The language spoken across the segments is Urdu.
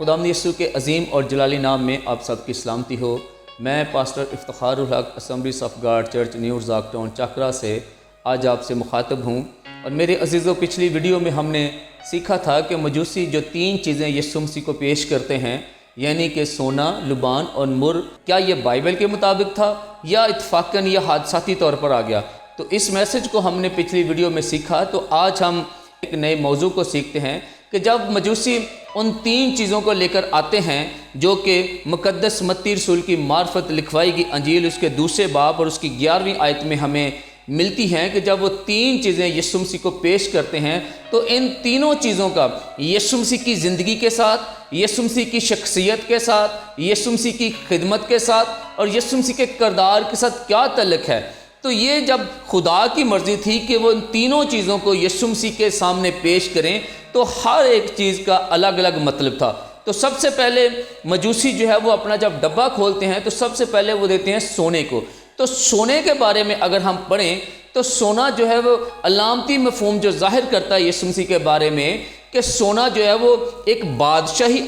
خداوند یسوع کے عظیم اور جلالی نام میں آپ سب کی سلامتی ہو۔ میں pastor Iftikhar ul-Haq assemblies of God church new ارزاق ٹاؤن چاکرا سے آج آپ سے مخاطب ہوں۔ اور میرے عزیزوں، پچھلی ویڈیو میں ہم نے سیکھا تھا کہ مجوسی جو 3 چیزیں یسوع مسیح کو پیش کرتے ہیں، یعنی کہ سونا، لبان اور مر، کیا یہ بائبل کے مطابق تھا یا اتفاقاً یا حادثاتی طور پر آ گیا؟ تو اس میسج کو ہم نے پچھلی ویڈیو میں سیکھا۔ تو آج ہم ایک نئے موضوع کو سیکھتے ہیں کہ جب مجوسی ان 3 چیزوں کو لے کر آتے ہیں جو کہ مقدس متی رسول کی معرفت لکھوائی گئی انجیل اس کے 2 باب اور اس کی 11ویں آیت میں ہمیں ملتی ہیں کہ جب وہ 3 چیزیں یسوع مسیح کو پیش کرتے ہیں تو ان تینوں چیزوں کا یسوع مسیح کی زندگی کے ساتھ، یسوع مسیح کی شخصیت کے ساتھ، یسوع مسیح کی خدمت کے ساتھ اور یسوع مسیح کے کردار کے ساتھ کیا تعلق ہے۔ تو یہ جب خدا کی مرضی تھی کہ وہ ان تینوں چیزوں کو یسوع مسیح کے سامنے پیش کریں تو ہر ایک چیز کا الگ الگ مطلب تھا۔ تو سب سے پہلے مجوسی جو ہے وہ اپنا جب ڈبہ کھولتے ہیں تو سب سے پہلے وہ دیتے ہیں سونے کو۔ تو سونے کے بارے میں اگر ہم پڑھیں تو سونا جو ہے وہ علامتی مفہوم جو ظاہر کرتا ہے یسوع مسیح کے بارے میں کہ سونا جو ہے وہ ایک بادشاہی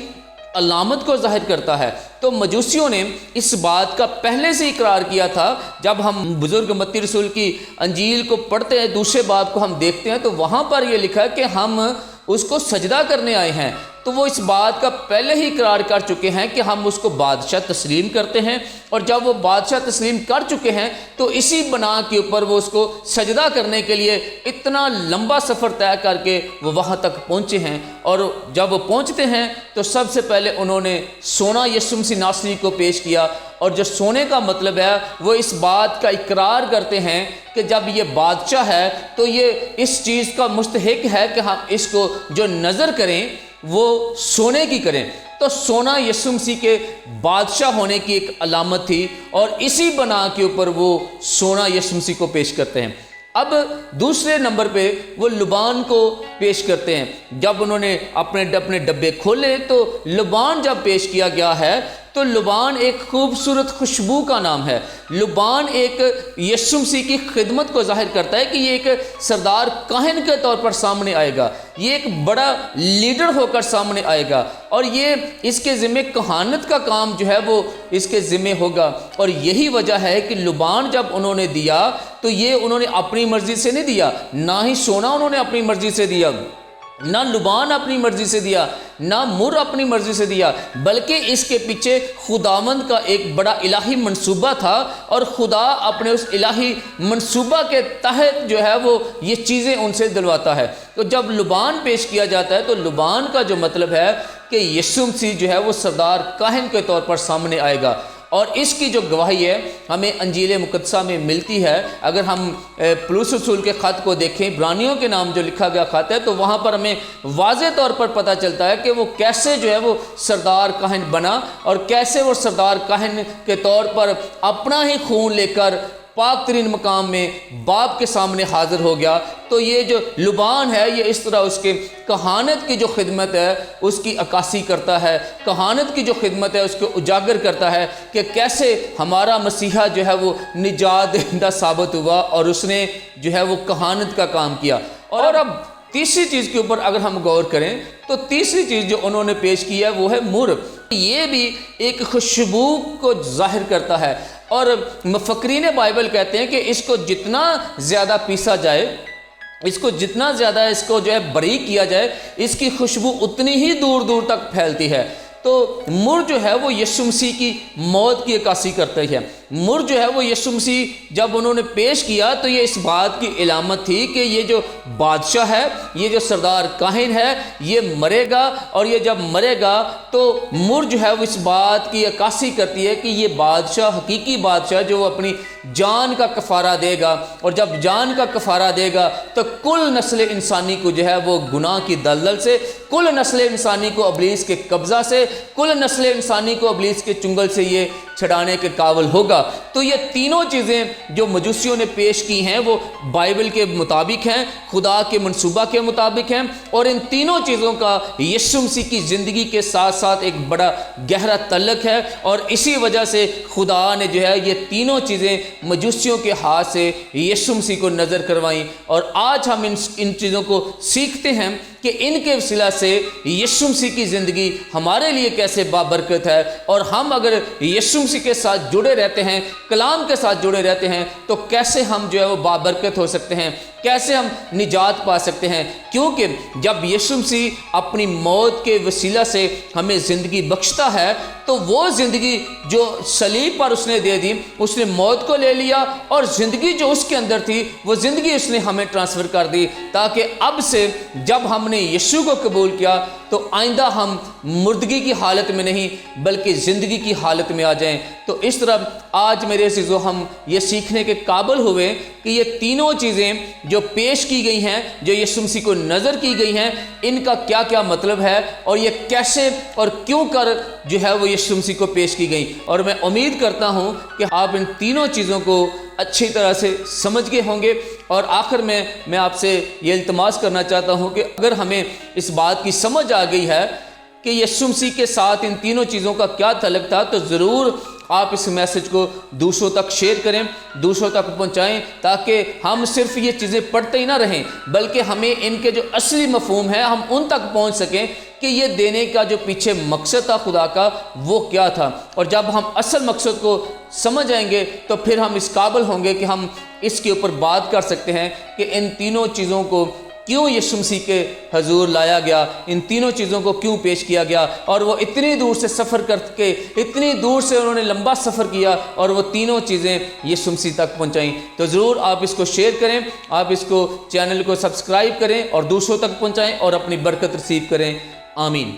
علامت کو ظاہر کرتا ہے۔ تو مجوسیوں نے اس بات کا پہلے سے اقرار کیا تھا۔ جب ہم بزرگ متی رسول کی انجیل کو پڑھتے ہیں، 2 باب کو ہم دیکھتے ہیں تو وہاں پر یہ لکھا ہے کہ ہم اس کو سجدہ کرنے آئے ہیں۔ تو وہ اس بات کا پہلے ہی اقرار کر چکے ہیں کہ ہم اس کو بادشاہ تسلیم کرتے ہیں، اور جب وہ بادشاہ تسلیم کر چکے ہیں تو اسی بنا کے اوپر وہ اس کو سجدہ کرنے کے لیے اتنا لمبا سفر طے کر کے وہ وہاں تک پہنچے ہیں۔ اور جب وہ پہنچتے ہیں تو سب سے پہلے انہوں نے سونا یسوع مسیح ناصری کو پیش کیا، اور جو سونے کا مطلب ہے وہ اس بات کا اقرار کرتے ہیں کہ جب یہ بادشاہ ہے تو یہ اس چیز کا مستحق ہے کہ ہم اس کو جو نظر کریں وہ سونے کی کریں۔ تو سونا یسوع مسیح کے بادشاہ ہونے کی ایک علامت تھی، اور اسی بنا کے اوپر وہ سونا یسوع مسیح کو پیش کرتے ہیں۔ اب دوسرے نمبر پہ وہ لبان کو پیش کرتے ہیں۔ جب انہوں نے اپنے ڈبے کھولے تو لبان جب پیش کیا گیا ہے تو لبان ایک خوبصورت خوشبو کا نام ہے۔ لبان ایک یسوع مسیح کی خدمت کو ظاہر کرتا ہے کہ یہ ایک سردار کاہن کے طور پر سامنے آئے گا، یہ ایک بڑا لیڈر ہو کر سامنے آئے گا، اور یہ اس کے ذمہ کہانت کا کام جو ہے وہ اس کے ذمہ ہوگا۔ اور یہی وجہ ہے کہ لبان جب انہوں نے دیا تو یہ انہوں نے اپنی مرضی سے نہیں دیا، نہ ہی سونا انہوں نے اپنی مرضی سے دیا، نہ لبان اپنی مرضی سے دیا، نہ مر اپنی مرضی سے دیا، بلکہ اس کے پیچھے خداوند کا ایک بڑا الہی منصوبہ تھا، اور خدا اپنے اس الہی منصوبہ کے تحت جو ہے وہ یہ چیزیں ان سے دلواتا ہے۔ تو جب لبان پیش کیا جاتا ہے تو لبان کا جو مطلب ہے کہ یسوع مسیح جو ہے وہ سردار کاہن کے طور پر سامنے آئے گا، اور اس کی جو گواہی ہے ہمیں انجیل مقدسہ میں ملتی ہے۔ اگر ہم پولس رسول کے خط کو دیکھیں، عبرانیوں کے نام جو لکھا گیا خط ہے، تو وہاں پر ہمیں واضح طور پر پتہ چلتا ہے کہ وہ کیسے جو ہے وہ سردار کاہن بنا، اور کیسے وہ سردار کاہن کے طور پر اپنا ہی خون لے کر پاک ترین مقام میں باپ کے سامنے حاضر ہو گیا۔ تو یہ جو لبان ہے یہ اس طرح اس کے کہانت کی جو خدمت ہے اس کی عکاسی کرتا ہے، کہانت کی جو خدمت ہے اس کو اجاگر کرتا ہے کہ کیسے ہمارا مسیحا جو ہے وہ نجات دہندہ ثابت ہوا، اور اس نے جو ہے وہ کہانت کا کام کیا۔ اور اب تیسری چیز کے اوپر اگر ہم غور کریں تو تیسری چیز جو انہوں نے پیش کی ہے وہ ہے مر۔ یہ بھی ایک خوشبو کو ظاہر کرتا ہے، اور مفکرین بائبل کہتے ہیں کہ اس کو جتنا زیادہ پیسا جائے، اس کو جتنا زیادہ اس کو جو ہے باریک کیا جائے، اس کی خوشبو اتنی ہی دور دور تک پھیلتی ہے۔ تو مر جو ہے وہ یسوع مسیح کی موت کی عکاسی کرتی ہے۔ مر جو ہے وہ یسوع مسیح جب انہوں نے پیش کیا تو یہ اس بات کی علامت تھی کہ یہ جو بادشاہ ہے، یہ جو سردار کاہن ہے، یہ مرے گا، اور یہ جب مرے گا تو مر جو ہے وہ اس بات کی عکاسی کرتی ہے کہ یہ بادشاہ حقیقی بادشاہ جو وہ اپنی جان کا کفارہ دے گا، اور جب جان کا کفارہ دے گا تو کل نسل انسانی کو جو ہے وہ گناہ کی دلدل سے، کل نسل انسانی کو ابلیس کے قبضہ سے، کل نسل انسانی کو ابلیس کے چنگل سے یہ چھڑانے کے قابل ہوگا۔ تو یہ تینوں چیزیں جو مجوسیوں نے پیش کی ہیں وہ بائبل کے مطابق ہیں، خدا کے منصوبہ کے مطابق ہیں، اور ان تینوں چیزوں کا یسوع مسیح کی زندگی کے ساتھ ساتھ ایک بڑا گہرا تعلق ہے، اور اسی وجہ سے خدا نے جو ہے یہ تینوں چیزیں مجوسیوں کے ہاتھ سے یسوع مسیح کو نظر کروائیں۔ اور آج ہم ان چیزوں کو سیکھتے ہیں کہ ان کے وسیلہ سے یسوع مسیح کی زندگی ہمارے لیے کیسے بابرکت ہے، اور ہم اگر یسوع مسیح کے ساتھ جڑے رہتے ہیں، کلام کے ساتھ جڑے رہتے ہیں، تو کیسے ہم جو ہے وہ بابرکت ہو سکتے ہیں، کیسے ہم نجات پا سکتے ہیں۔ کیونکہ جب یسوع مسیح اپنی موت کے وسیلہ سے ہمیں زندگی بخشتا ہے، تو وہ زندگی جو صلیب پر اس نے دے دی، اس نے موت کو لے لیا، اور زندگی جو اس کے اندر تھی وہ زندگی اس نے ہمیں ٹرانسفر کر دی، تاکہ اب سے جب ہم نے یسوع کو قبول کیا تو آئندہ ہم مردگی کی حالت میں نہیں بلکہ زندگی کی حالت میں آ جائیں۔ تو اس طرح آج میرے عزیزو ہم یہ سیکھنے کے قابل ہوئے کہ یہ تینوں چیزیں جو پیش کی گئی ہیں، جو یسوع مسیح کو نظر کی گئی ہیں، ان کا کیا کیا مطلب ہے، اور یہ کیسے اور کیوں کر جو ہے وہ یسوع مسیح کو پیش کی گئی۔ اور میں امید کرتا ہوں کہ آپ ان تینوں چیزوں کو اچھی طرح سے سمجھ گئے ہوں گے۔ اور آخر میں آپ سے یہ التماس کرنا چاہتا ہوں کہ اگر ہمیں اس بات کی سمجھ آ گئی ہے کہ یسوع مسیح کے ساتھ ان تینوں چیزوں کا کیا تعلق تھا، تو ضرور آپ اس میسج کو دوسروں تک شیئر کریں، دوسروں تک پہنچائیں، تاکہ ہم صرف یہ چیزیں پڑھتے ہی نہ رہیں بلکہ ہمیں ان کے جو اصلی مفہوم ہے ہم ان تک پہنچ سکیں کہ یہ دینے کا جو پیچھے مقصد تھا خدا کا وہ کیا تھا۔ اور جب ہم اصل مقصد کو سمجھ آئیں گے تو پھر ہم اس قابل ہوں گے کہ ہم اس کے اوپر بات کر سکتے ہیں کہ ان تینوں چیزوں کو کیوں یسوع مسیح کے حضور لایا گیا، ان تینوں چیزوں کو کیوں پیش کیا گیا، اور وہ اتنی دور سے سفر کر کے، اتنی دور سے انہوں نے لمبا سفر کیا اور وہ تینوں چیزیں یسوع مسیح تک پہنچائیں۔ تو ضرور آپ اس کو شیئر کریں، آپ اس کو چینل کو سبسکرائب کریں اور دوسروں تک پہنچائیں اور اپنی برکت رسیو کریں۔ آمین۔